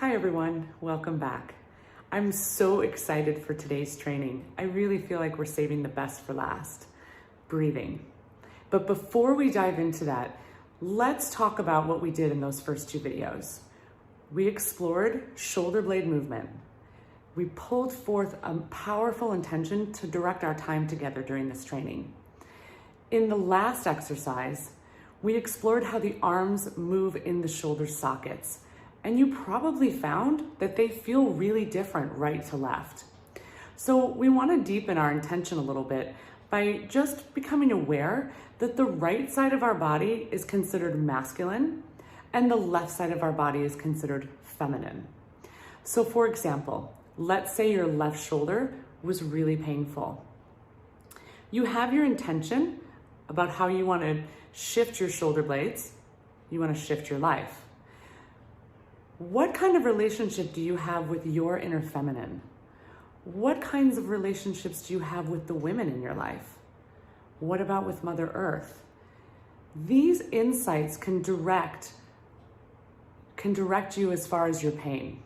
Hi everyone, welcome back. I'm so excited for today's training. I really feel like we're saving the best for last, breathing. But before we dive into that, let's talk about what we did in those first two videos. We explored shoulder blade movement. We pulled forth a powerful intention to direct our time together during this training. In the last exercise, we explored how the arms move in the shoulder sockets. And you probably found that they feel really different right to left. So we want to deepen our intention a little bit by just becoming aware that the right side of our body is considered masculine and the left side of our body is considered feminine. So for example, let's say your left shoulder was really painful. You have your intention about how you want to shift your shoulder blades. You want to shift your life. What kind of relationship do you have with your inner feminine? What kinds of relationships do you have with the women in your life? What about with Mother Earth? These insights can direct you as far as your pain.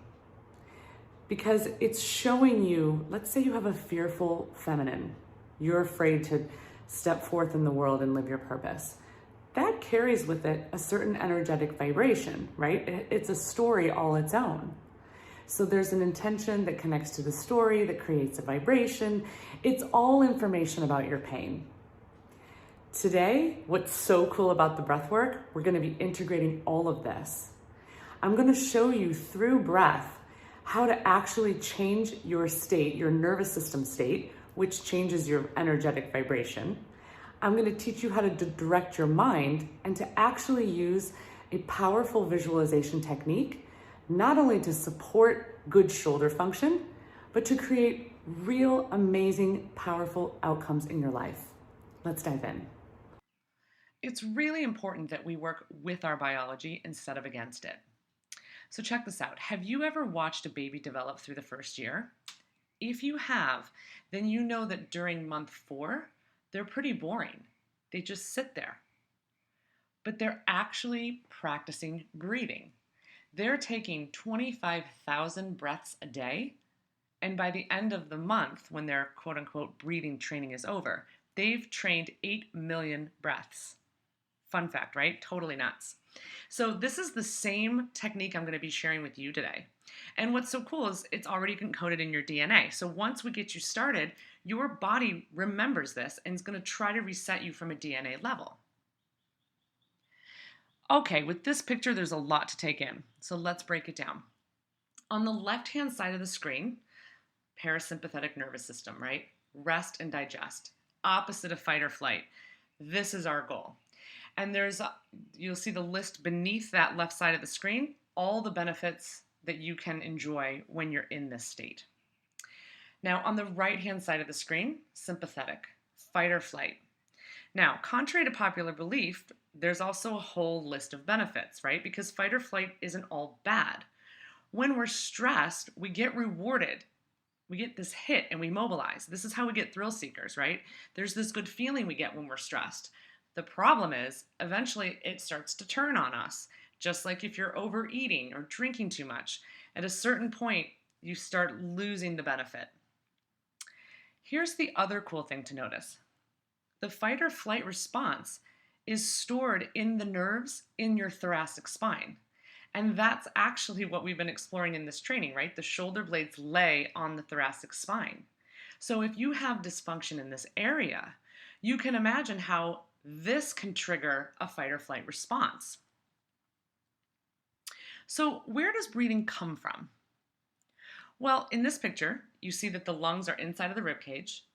Because it's showing you, let's say you have a fearful feminine. You're afraid to step forth in the world and live your purpose. That carries with it a certain energetic vibration, right? It's a story all its own. So there's an intention that connects to the story, that creates a vibration. It's all information about your pain. Today, what's so cool about the breath work, we're gonna be integrating all of this. I'm gonna show you through breath how to actually change your state, your nervous system state, which changes your energetic vibration. I'm going to teach you how to direct your mind and to actually use a powerful visualization technique, not only to support good shoulder function, but to create real, amazing, powerful outcomes in your life. Let's dive in. It's really important that we work with our biology instead of against it. So check this out. Have you ever watched a baby develop through the first year? If you have, then you know that during month 4, they're pretty boring. They just sit there. But they're actually practicing breathing. They're taking 25,000 breaths a day. And by the end of the month, when their quote unquote breathing training is over, they've trained 8 million breaths. Fun fact, right? Totally nuts. So this is the same technique I'm going to be sharing with you today. And what's so cool is it's already encoded in your DNA. So once we get you started, your body remembers this and is going to try to reset you from a DNA level. Okay, with this picture, there's a lot to take in. So let's break it down. On the left-hand side of the screen, parasympathetic nervous system, right? Rest and digest, opposite of fight or flight. This is our goal. And you'll see the list beneath that left side of the screen, all the benefits that you can enjoy when you're in this state. Now, on the right-hand side of the screen, sympathetic, fight or flight. Now, contrary to popular belief, there's also a whole list of benefits, right? Because fight or flight isn't all bad. When we're stressed, we get rewarded. We get this hit and we mobilize. This is how we get thrill seekers, right? There's this good feeling we get when we're stressed. The problem is, eventually it starts to turn on us. Just like if you're overeating or drinking too much, at a certain point, you start losing the benefit. Here's the other cool thing to notice. The fight or flight response is stored in the nerves in your thoracic spine. And that's actually what we've been exploring in this training, right? The shoulder blades lay on the thoracic spine. So if you have dysfunction in this area, you can imagine how this can trigger a fight or flight response. So where does breathing come from? Well, in this picture, you see that the lungs are inside of the rib cage,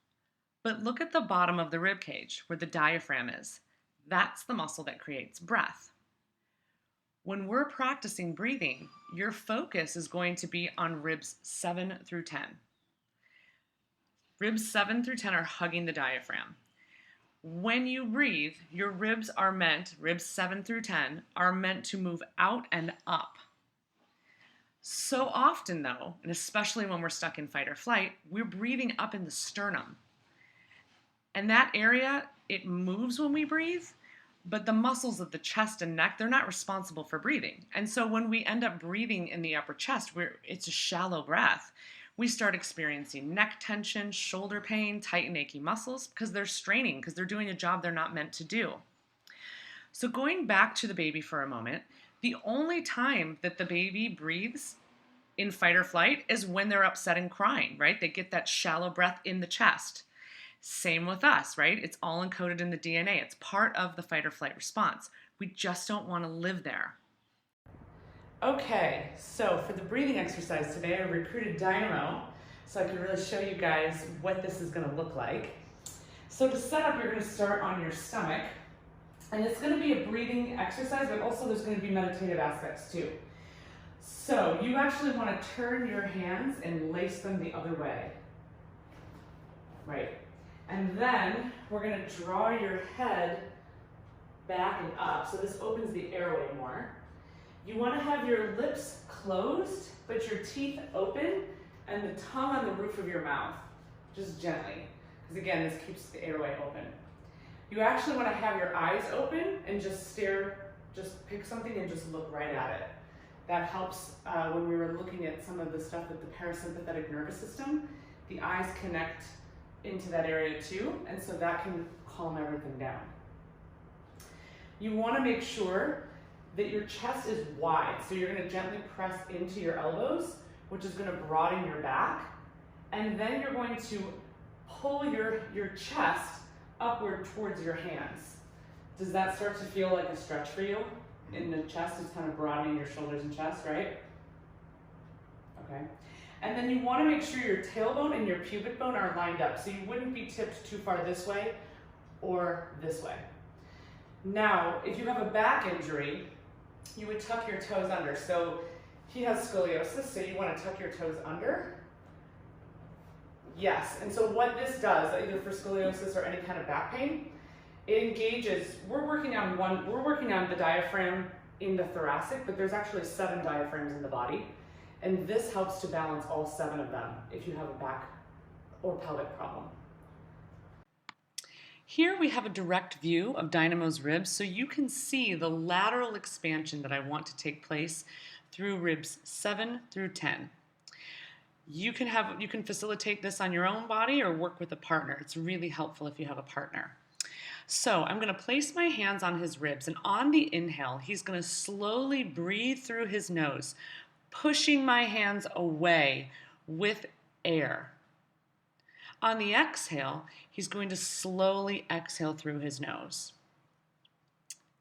but look at the bottom of the rib cage where the diaphragm is. That's the muscle that creates breath. When we're practicing breathing, your focus is going to be on ribs 7 through 10. Ribs 7 through 10 are hugging the diaphragm. When you breathe, your ribs 7 through 10, are meant to move out and up. So often though, and especially when we're stuck in fight or flight, we're breathing up in the sternum. And that area, it moves when we breathe, But the muscles of the chest and neck, they're not responsible for breathing. And so when we end up breathing in the upper chest, where it's a shallow breath, we start experiencing neck tension, shoulder pain, tight and achy muscles because they're straining, because they're doing a job they're not meant to do. So going back to the baby for a moment, the only time that the baby breathes in fight or flight is when they're upset and crying, right? They get that shallow breath in the chest. Same with us, right? It's all encoded in the DNA. It's part of the fight or flight response. We just don't want to live there. Okay, so for the breathing exercise today, I recruited Dynamo so I could really show you guys what this is going to look like. So to set up, you're going to start on your stomach, and it's going to be a breathing exercise, but also there's going to be meditative aspects too. So you actually want to turn your hands and lace them the other way. Right. And then we're going to draw your head back and up, so this opens the airway more. You want to have your lips closed, but your teeth open, and the tongue on the roof of your mouth, just gently, because again, this keeps the airway open. You actually want to have your eyes open and just stare, just pick something and just look right at it. That helps when we were looking at some of the stuff with the parasympathetic nervous system. The eyes connect into that area too, and so that can calm everything down. You want to make sure that your chest is wide, so you're going to gently press into your elbows, which is going to broaden your back, and then you're going to pull your chest upward towards your hands. Does that start to feel like a stretch for you? In the chest, it's kind of broadening your shoulders and chest, right? Okay. And then you want to make sure your tailbone and your pubic bone are lined up, so you wouldn't be tipped too far this way or this way. Now, if you have a back injury, you would tuck your toes under. So he has scoliosis, so you want to tuck your toes under. Yes, and so what this does, either for scoliosis or any kind of back pain, it engages, we're working on the diaphragm in the thoracic, but there's actually 7 diaphragms in the body. And this helps to balance all 7 of them if you have a back or pelvic problem. Here we have a direct view of Dynamo's ribs, so you can see the lateral expansion that I want to take place through ribs 7 through 10. You can facilitate this on your own body or work with a partner. It's really helpful if you have a partner. So I'm going to place my hands on his ribs, and on the inhale, he's going to slowly breathe through his nose, pushing my hands away with air. On the exhale, he's going to slowly exhale through his nose.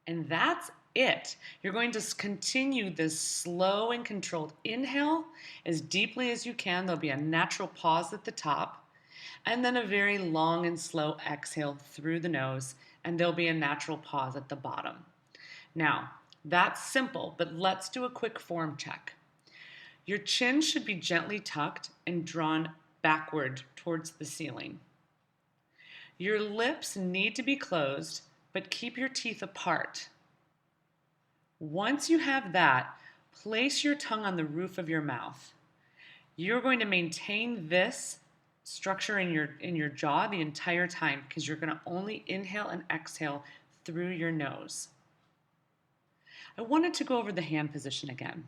And that's it. You're going to continue this slow and controlled inhale as deeply as you can. There'll be a natural pause at the top, and then a very long and slow exhale through the nose, and there'll be a natural pause at the bottom. Now, that's simple, but let's do a quick form check. Your chin should be gently tucked and drawn backward towards the ceiling. Your lips need to be closed, but keep your teeth apart. Once you have that, place your tongue on the roof of your mouth. You're going to maintain this structure in your jaw the entire time because you're going to only inhale and exhale through your nose. I wanted to go over the hand position again.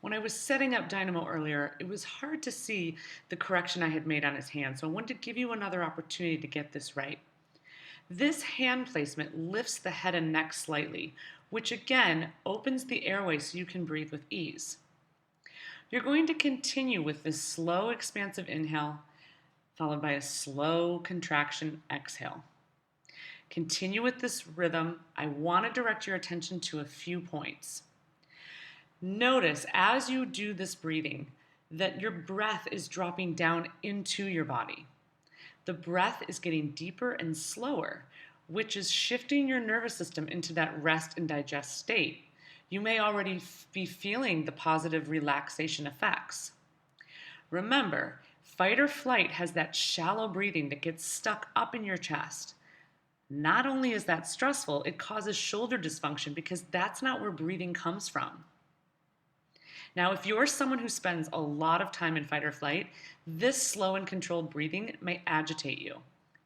When I was setting up Dynamo earlier, it was hard to see the correction I had made on his hand, so I wanted to give you another opportunity to get this right. This hand placement lifts the head and neck slightly, which again opens the airway so you can breathe with ease. You're going to continue with this slow expansive inhale, followed by a slow contraction exhale. Continue with this rhythm. I want to direct your attention to a few points. Notice as you do this breathing that your breath is dropping down into your body. The breath is getting deeper and slower, which is shifting your nervous system into that rest and digest state. You may already be feeling the positive relaxation effects. Remember, fight or flight has that shallow breathing that gets stuck up in your chest. Not only is that stressful, it causes shoulder dysfunction because that's not where breathing comes from. Now, if you're someone who spends a lot of time in fight or flight, this slow and controlled breathing may agitate you.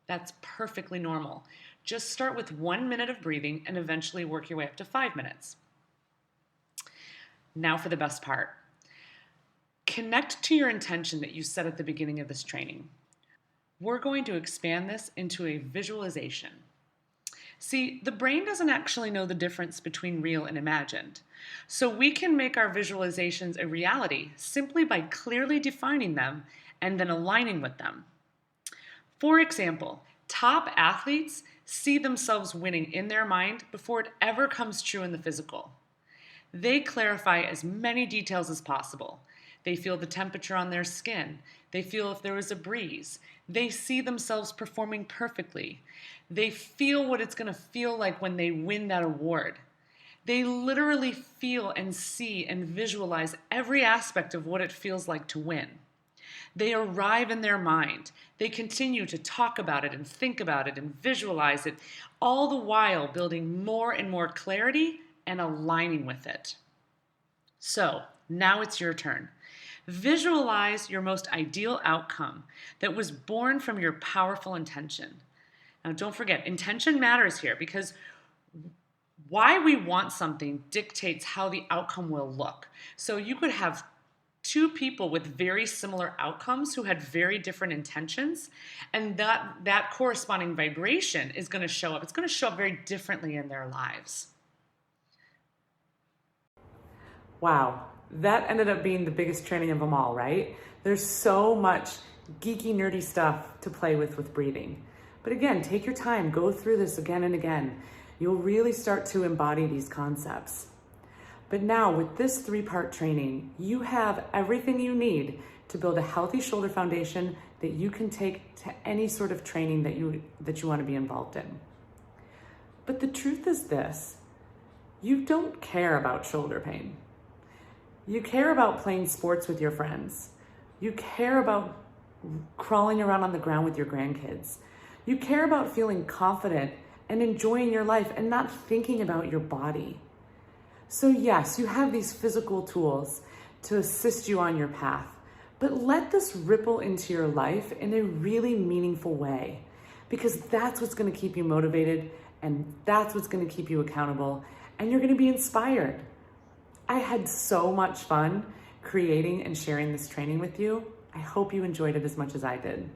That's perfectly normal. Just start with 1 minute of breathing and eventually work your way up to 5 minutes. Now for the best part. Connect to your intention that you set at the beginning of this training. We're going to expand this into a visualization. See, the brain doesn't actually know the difference between real and imagined. So we can make our visualizations a reality simply by clearly defining them and then aligning with them. For example, top athletes see themselves winning in their mind before it ever comes true in the physical. They clarify as many details as possible. They feel the temperature on their skin. They feel if there was a breeze. They see themselves performing perfectly. They feel what it's going to feel like when they win that award. They literally feel and see and visualize every aspect of what it feels like to win. They arrive in their mind. They continue to talk about it and think about it and visualize it, all the while building more and more clarity and aligning with it. So now it's your turn. Visualize your most ideal outcome that was born from your powerful intention. Now, don't forget, intention matters here because why we want something dictates how the outcome will look. So you could have two people with very similar outcomes who had very different intentions, and that corresponding vibration is going to show up. It's going to show up very differently in their lives. Wow, that ended up being the biggest training of them all, right? There's so much geeky, nerdy stuff to play with breathing. But again, take your time, go through this again and again. You'll really start to embody these concepts. But now with this 3-part training, you have everything you need to build a healthy shoulder foundation that you can take to any sort of training that you want to be involved in. But the truth is this, you don't care about shoulder pain. You care about playing sports with your friends. You care about crawling around on the ground with your grandkids. You care about feeling confident and enjoying your life and not thinking about your body. So yes, you have these physical tools to assist you on your path, but let this ripple into your life in a really meaningful way, because that's what's going to keep you motivated and that's what's going to keep you accountable, and you're going to be inspired. I had so much fun creating and sharing this training with you. I hope you enjoyed it as much as I did.